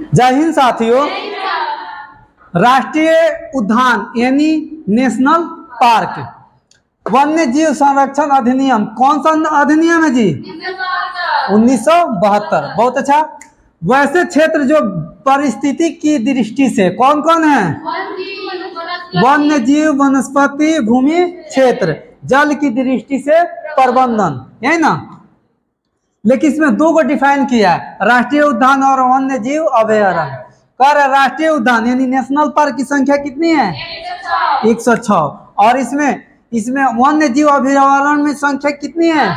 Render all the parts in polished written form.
जय हिंद साथियों। राष्ट्रीय उद्यान यानी नेशनल पार्क वन्य जीव संरक्षण अधिनियम, कौन सा अधिनियम है जी? 1972। बहुत अच्छा। वैसे क्षेत्र जो परिस्थिति की दृष्टि से कौन कौन है? वन्य जीव, वनस्पति, भूमि क्षेत्र, जल की दृष्टि से प्रबंधन, है ना। लेकिन इसमें दो को डिफाइन किया है, राष्ट्रीय उद्यान और वन्य जीव अभयारण्य। कर राष्ट्रीय उद्यान यानी नेशनल पार्क की संख्या कितनी है? 106। और इसमें वन्य जीव अभयारण्य में संख्या कितनी है?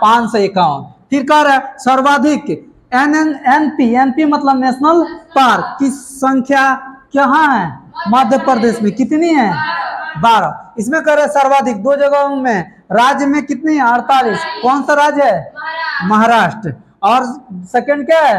551। फिर कह रहा है सर्वाधिक एनपी मतलब नेशनल पार्क की संख्या कहाँ है? मध्य प्रदेश में। कितनी है? 12। इसमें कह रहे सर्वाधिक दो जगहों में, राज्य में कितनी है? 48। कौन सा राज्य है? महाराष्ट्र। और सेकंड क्या है?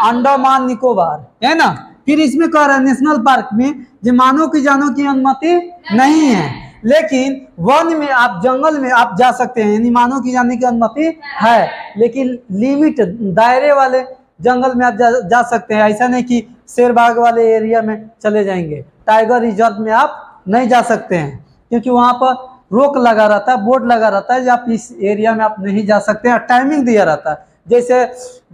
अंडमान निकोबार, है ना। फिर इसमें कह रहा है नेशनल पार्क में जो मानव की जानों की अनुमति नहीं है, लेकिन वन में आप, जंगल में आप जा सकते हैं, यानी मानव की जाने की अनुमति है, लेकिन लिमिट दायरे वाले जंगल में आप जा सकते हैं। ऐसा नहीं कि शेर बाग वाले एरिया में चले जाएंगे। टाइगर रिजर्व में आप नहीं जा सकते हैं, क्योंकि वहां पर रोक लगा रहता है, बोर्ड लगा रहता है, आप इस एरिया में आप नहीं जा सकते हैं। टाइमिंग दिया रहता है। जैसे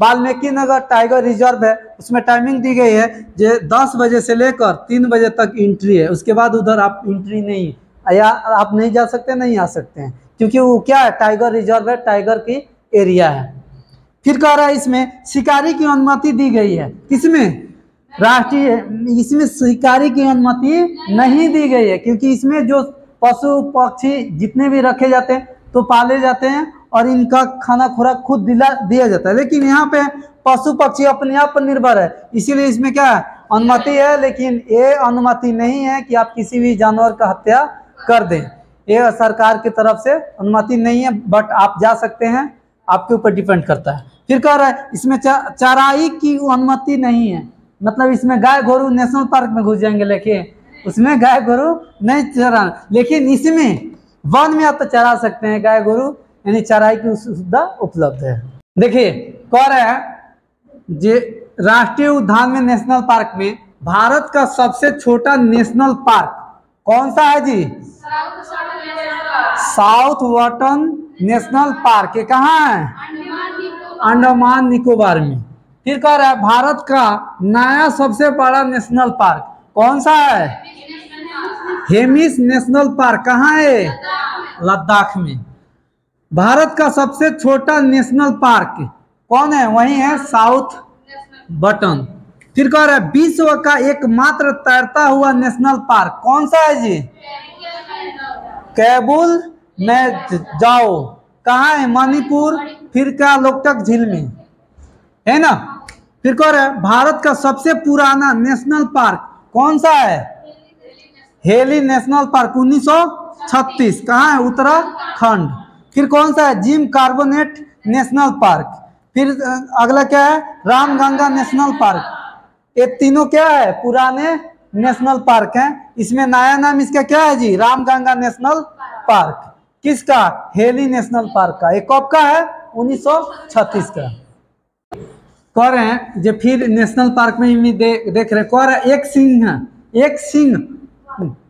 वाल्मीकि नगर टाइगर रिजर्व है, उसमें टाइमिंग दी गई है जो 10 बजे से लेकर 3 बजे तक एंट्री है, उसके बाद उधर आप एंट्री नहीं, या आप नहीं जा सकते, नहीं आ सकते हैं, क्योंकि वो क्या है? टाइगर रिजर्व है, टाइगर की एरिया है। फिर कह रहा है इसमें शिकारी की अनुमति दी गई है। किसमें? राष्ट्रीय। इसमें शिकारी की अनुमति नहीं दी गई है, क्योंकि इसमें जो पशु पक्षी जितने भी रखे जाते हैं तो पाले जाते हैं और इनका खाना खुराक खुद दिया जाता है। लेकिन यहाँ पे पशु पक्षी अपने आप पर निर्भर है, इसीलिए इसमें क्या है? अनुमति है, लेकिन ये अनुमति नहीं है कि आप किसी भी जानवर का हत्या कर दें। ये सरकार की तरफ से अनुमति नहीं है, बट आप जा सकते हैं, आपके ऊपर डिपेंड करता है। फिर कह रहा है इसमें चराई की अनुमति नहीं है, मतलब इसमें गाय गोरू नेशनल पार्क में घुस जाएंगे, लेकिन उसमें गाय गोरू नहीं चराना। लेकिन इसमें वन में आप तो चरा सकते हैं गाय गोरू, यानी चराई की सुविधा उपलब्ध है। देखिए कह रहे हैं जे राष्ट्रीय उद्यान में, नेशनल पार्क में भारत का सबसे छोटा नेशनल पार्क कौन सा है जी? साउथ वाटन नेशनल पार्क। ये कहाँ है? अंडमान निकोबार में। फिर कह रहा है भारत का नया सबसे बड़ा नेशनल पार्क कौन सा है? Hemis national park. कहाँ है? लद्दाख में। भारत का सबसे छोटा नेशनल पार्क कौन है? वही है साउथ बटन। फिर कह रहा है विश्व का एकमात्र तैरता हुआ नेशनल पार्क कौन सा है जी? कैबुल में जाओ। कहाँ है? मणिपुर। फिर क्या? लोकटक झील में, है ना। फिर कह रहा है भारत का सबसे पुराना नेशनल पार्क कौन सा है? Heli national park 1936। कहाँ है? उत्तराखंड। फिर कौन सा है? Gym carbonate national park. फिर अगला क्या है? Ramganga national park. ये तीनों क्या है? पुराने नेशनल पार्क हैं। इसमें नया नाम इसका क्या है जी? Ramganga national park. किसका? हेली नेशनल पार्क का। ये कब का है? 1936 का। कह रहे हैं जो फिर नेशनल पार्क में देख रहे, कह रहे एक सिंह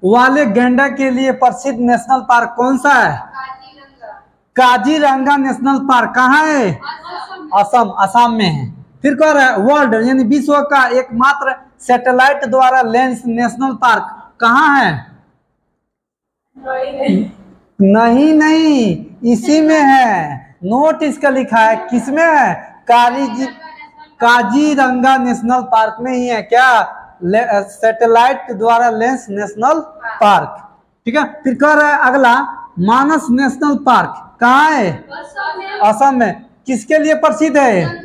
वाले गैंडा के लिए प्रसिद्ध नेशनल पार्क कौन सा है? Kaziranga national park. कहाँ है? असम में है। फिर कह रहा है वर्ल्ड यानी विश्व का एकमात्र सैटेलाइट द्वारा लेंस नेशनल पार्क कहाँ है? नहीं, इसी में है। नोट इसका लिखा है, किसमें है? काजीरंगा नेशनल पार्क में ही है। क्या? सैटेलाइट द्वारा लेंस नेशनल पार्क। ठीक है। फिर कह रहा है अगला मानस नेशनल पार्क कहाँ है? असम में। किसके लिए प्रसिद्ध है?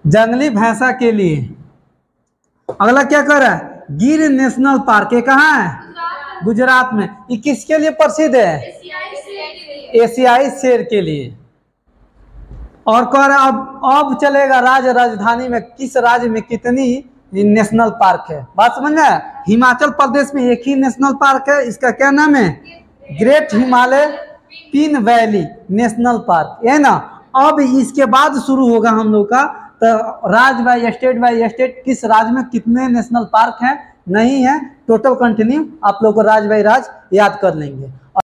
जंगली भैंसा के लिए। अगला क्या कह रहा है? गिर नेशनल पार्क। ये कहाँ है? गुजरात में। ये किसके लिए प्रसिद्ध है? एशियाई शेर के लिए। और कह रहा है अब चलेगा राजधानी में किस राज्य में कितनी नेशनल पार्क है। बात समझ में? हिमाचल प्रदेश में एक ही नेशनल पार्क है, इसका क्या नाम है? Great Himalaya pin valley national park, है ना। अब इसके बाद शुरू होगा हम लोग का तो राज्य बाई स्टेट किस राज्य में कितने नेशनल पार्क हैं, नहीं है। टोटल कंटिन्यू आप लोग को राज्य बाई राज्य याद कर लेंगे।